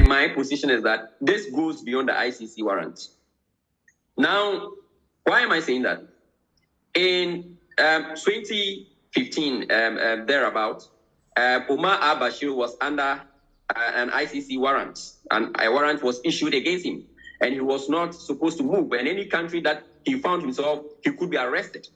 my position is that this goes beyond the ICC warrant. Now, why am I saying that? In 2015, thereabout, Omar al-Bashir was under an ICC warrant, and a warrant was issued against him, and he was not supposed to move. In any country that he found himself, he could be arrested.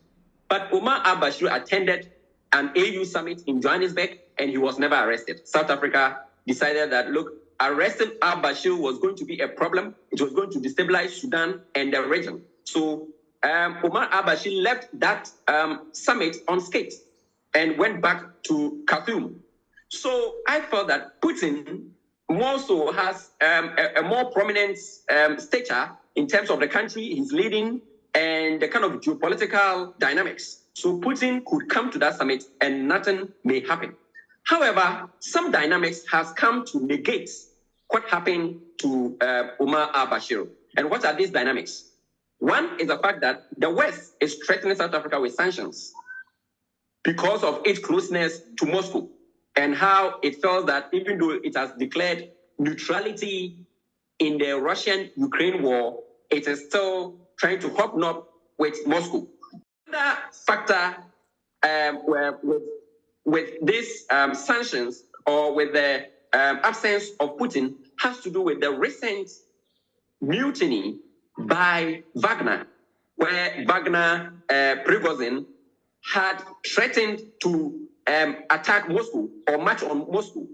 But Omar al-Bashir attended an AU summit in Johannesburg, and he was never arrested. South Africa decided that, look, arresting al-Bashir was going to be a problem. It was going to destabilize Sudan and the region. So Omar al-Bashir left that summit unscathed and went back to Khartoum. So I felt that Putin more so has a more prominent stature in terms of the country he's leading and the kind of geopolitical dynamics. So Putin could come to that summit and nothing may happen. However, some dynamics has come to negate what happened to Omar al-Bashir. And what are these dynamics? One is the fact that the West is threatening South Africa with sanctions because of its closeness to Moscow and how it felt that even though it has declared neutrality in the Russian-Ukraine war, it is still trying to hobnob with Moscow. Another factor with these sanctions or with the absence of Putin has to do with the recent mutiny by Wagner, where Wagner Prigozhin had threatened to attack Moscow or march on Moscow.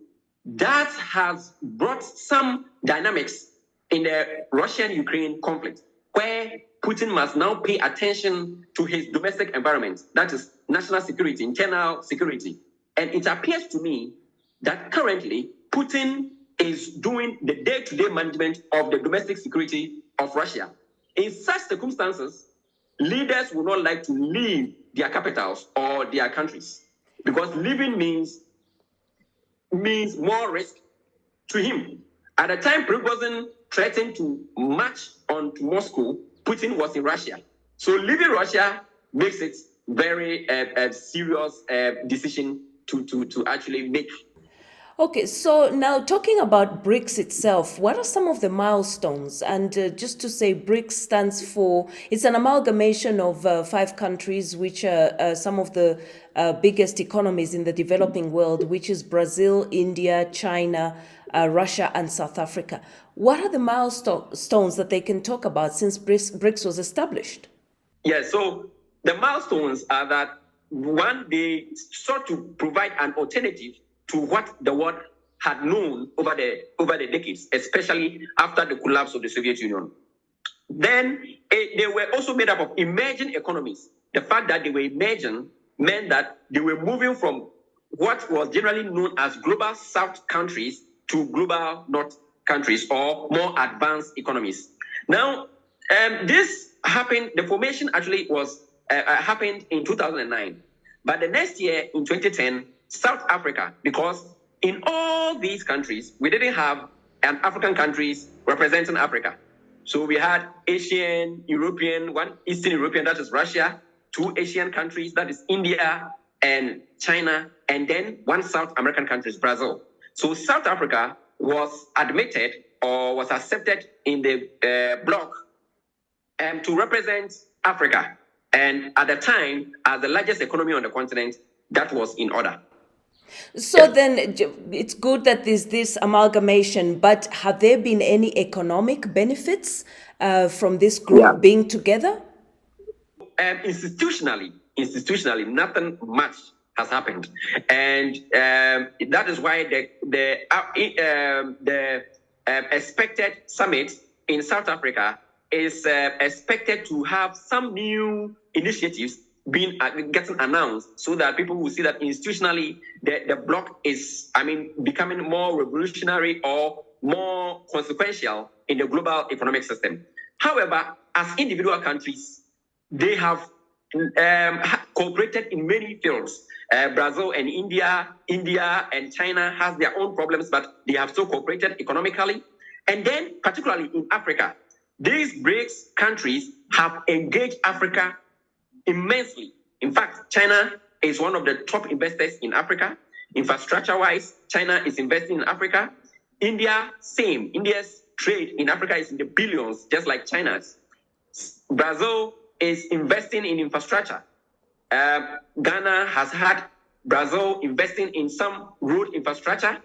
That has brought some dynamics in the Russian-Ukraine conflict, where Putin must now pay attention to his domestic environment, that is national security, internal security. And it appears to me that currently Putin is doing the day-to-day management of the domestic security of Russia. In such circumstances, leaders would not like to leave their capitals or their countries because leaving means more risk to him. At the time Prigozhin threatened to march on to Moscow, Putin was in Russia. So leaving Russia makes it very serious decision to actually make. Okay, so now talking about BRICS itself, what are some of the milestones? And just to say, BRICS stands for, it's an amalgamation of 5 countries, which are some of the biggest economies in the developing world, which is Brazil, India, China, Russia, and South Africa. What are the milestones that they can talk about since BRICS was established? Yeah, so the milestones are that, one, they sought to provide an alternative to what the world had known over the decades, especially after the collapse of the Soviet Union. Then they were also made up of emerging economies. The fact that they were emerging meant that they were moving from what was generally known as global South countries to global North countries or more advanced economies. Now, this happened, the formation actually was happened in 2009. But the next year, in 2010, South Africa, because in all these countries, we didn't have an African countries representing Africa. So we had Asian, European, one Eastern European, that is Russia, 2 Asian countries, that is India and China, and then 1 South American country, Brazil. So South Africa was admitted or was accepted in the bloc to represent Africa. And at the time, as the largest economy on the continent, that was in order. So then it's good that there's this amalgamation, but have there been any economic benefits from this group being together? Institutionally, nothing much has happened. And that is why the expected summit in South Africa is expected to have some new initiatives getting announced so that people will see that institutionally the bloc is, becoming more revolutionary or more consequential in the global economic system. However, as individual countries, they have cooperated in many fields. Brazil and India and China has their own problems, but they have still cooperated economically. And then, particularly in Africa, these BRICS countries have engaged Africa immensely. In fact, China is one of the top investors in Africa. Infrastructure-wise, China is investing in Africa. India, same. India's trade in Africa is in the billions, just like China's. Brazil is investing in infrastructure. Ghana has had Brazil investing in some road infrastructure.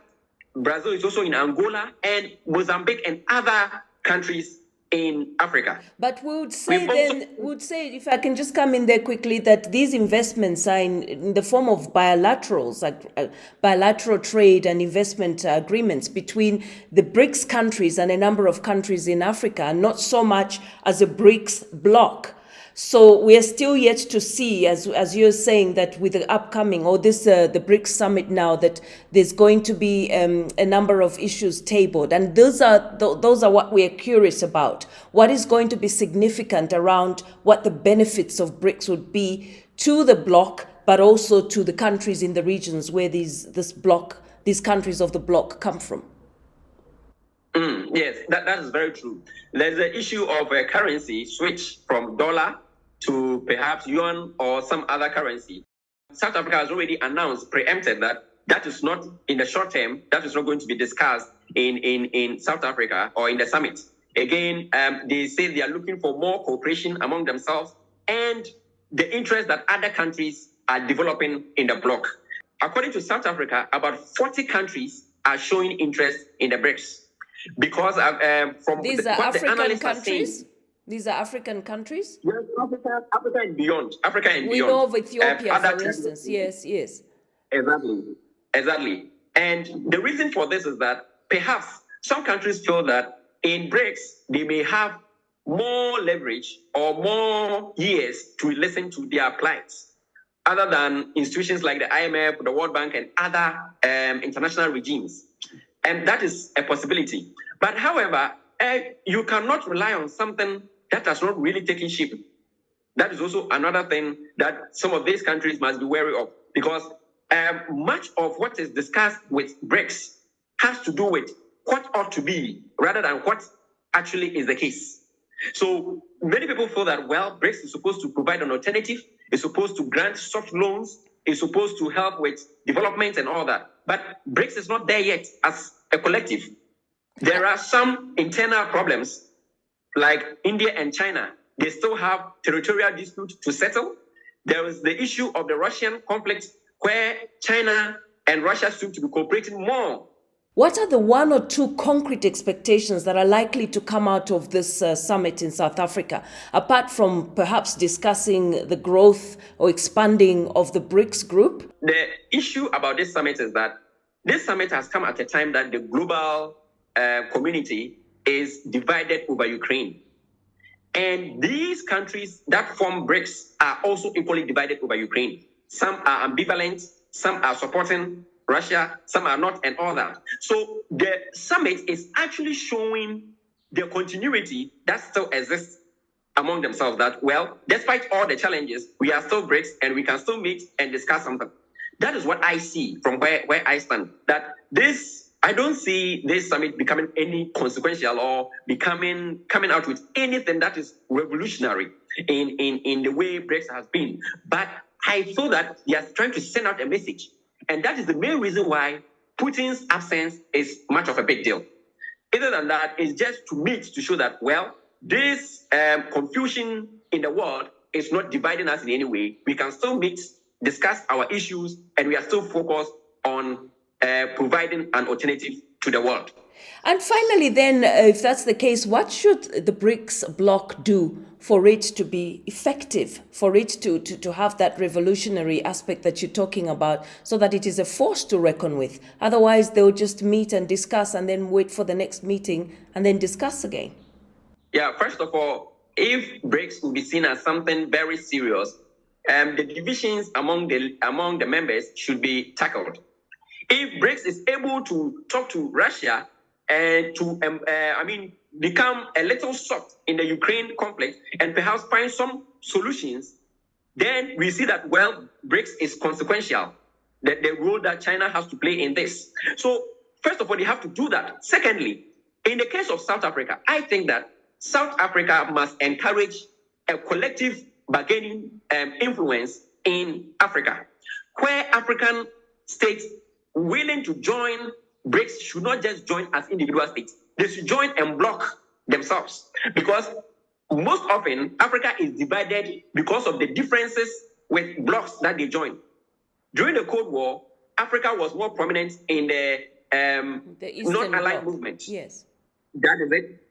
Brazil is also in Angola and Mozambique and other countries in Africa. But we would say, if I can just come in there quickly, that these investments are in the form of bilaterals, like bilateral trade and investment agreements between the BRICS countries and a number of countries in Africa, not so much as a BRICS bloc. So we are still yet to see, as you're saying, that with the upcoming, or this the BRICS Summit now, that there's going to be a number of issues tabled. And those are what we are curious about. What is going to be significant around what the benefits of BRICS would be to the bloc, but also to the countries in the regions where these countries of the bloc come from? Yes, that is very true. There's the issue of a currency switch from dollar to perhaps yuan or some other currency. South Africa has already announced, preempted that is not, in the short term, that is not going to be discussed in South Africa or in the summit. Again, they say they are looking for more cooperation among themselves and the interest that other countries are developing in the bloc. According to South Africa, about 40 countries are showing interest in the BRICS. Because from these are African countries. These are African countries. Yes, Africa and beyond. Africa and we beyond. We know of Ethiopia, for instance. Yes. Exactly. And the reason for this is that perhaps some countries feel that in BRICS they may have more leverage or more years to listen to their plights, other than institutions like the IMF, the World Bank, and other international regimes. And that is a possibility. But however, you cannot rely on something that has not really taken shape. That is also another thing that some of these countries must be wary of, because much of what is discussed with BRICS has to do with what ought to be rather than what actually is the case. So many people feel that, well, BRICS is supposed to provide an alternative, is supposed to grant soft loans, is supposed to help with development and all that. But BRICS is not there yet as a collective. There are some internal problems, like India and China. They still have territorial dispute to settle. There is the issue of the Russian conflict, where China and Russia seem to be cooperating more. What are the one or two concrete expectations that are likely to come out of this summit in South Africa, apart from perhaps discussing the growth or expanding of the BRICS group? The issue about this summit is that this summit has come at a time that the global community is divided over Ukraine. And these countries that form BRICS are also equally divided over Ukraine. Some are ambivalent, some are supporting Russia, some are not, and all that. So the summit is actually showing the continuity that still exists among themselves, that, well, despite all the challenges, we are still BRICS and we can still meet and discuss something. That is what I see from where I stand. That I don't see this summit becoming any consequential or coming out with anything that is revolutionary in the way BRICS has been. But I feel that they are trying to send out a message. And that is the main reason why Putin's absence is much of a big deal. Other than that, it's just to meet to show that, well, this confusion in the world is not dividing us in any way. We can still meet, discuss our issues, and we are still focused on providing an alternative to the world. And finally, then, if that's the case, what should the BRICS bloc do for it to be effective, for it to have that revolutionary aspect that you're talking about, so that it is a force to reckon with? Otherwise, they'll just meet and discuss and then wait for the next meeting and then discuss again. Yeah, first of all, if BRICS will be seen as something very serious, the divisions among the members should be tackled. If BRICS is able to talk to Russia and to, become a little soft in the Ukraine conflict and perhaps find some solutions, then we see that, well, BRICS is consequential, the role that China has to play in this. So, first of all, they have to do that. Secondly, in the case of South Africa, I think that South Africa must encourage a collective bargaining influence in Africa, where African states willing to join BRICS should not just join as individual states. They should join and block themselves, because most often Africa is divided because of the differences with blocks that they join. During the Cold War, Africa was more prominent in the non-aligned movement. Yes. That is it.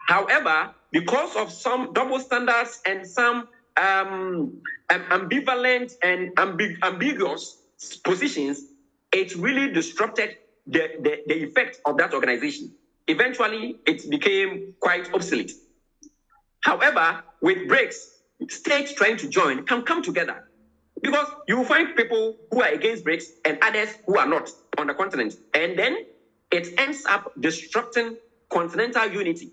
However, because of some double standards and some ambivalent and ambiguous positions, it really disrupted the effect of that organization. Eventually, it became quite obsolete. However, with BRICS, states trying to join can come together, because you will find people who are against BRICS and others who are not on the continent. And then it ends up disrupting continental unity.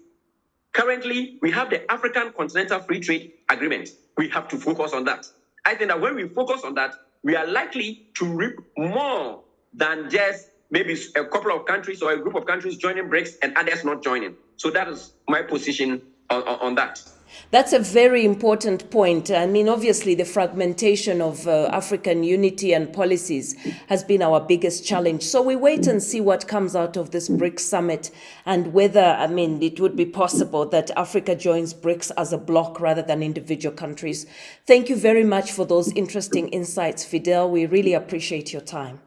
Currently, we have the African Continental Free Trade Agreement. We have to focus on that. I think that when we focus on that, we are likely to reap more than just maybe a couple of countries or a group of countries joining BRICS and others not joining. So that is my position on that. That's a very important point. I mean, obviously, the fragmentation of African unity and policies has been our biggest challenge. So we wait and see what comes out of this BRICS summit, and whether, I mean, it would be possible that Africa joins BRICS as a bloc rather than individual countries. Thank you very much for those interesting insights, Fidel. We really appreciate your time.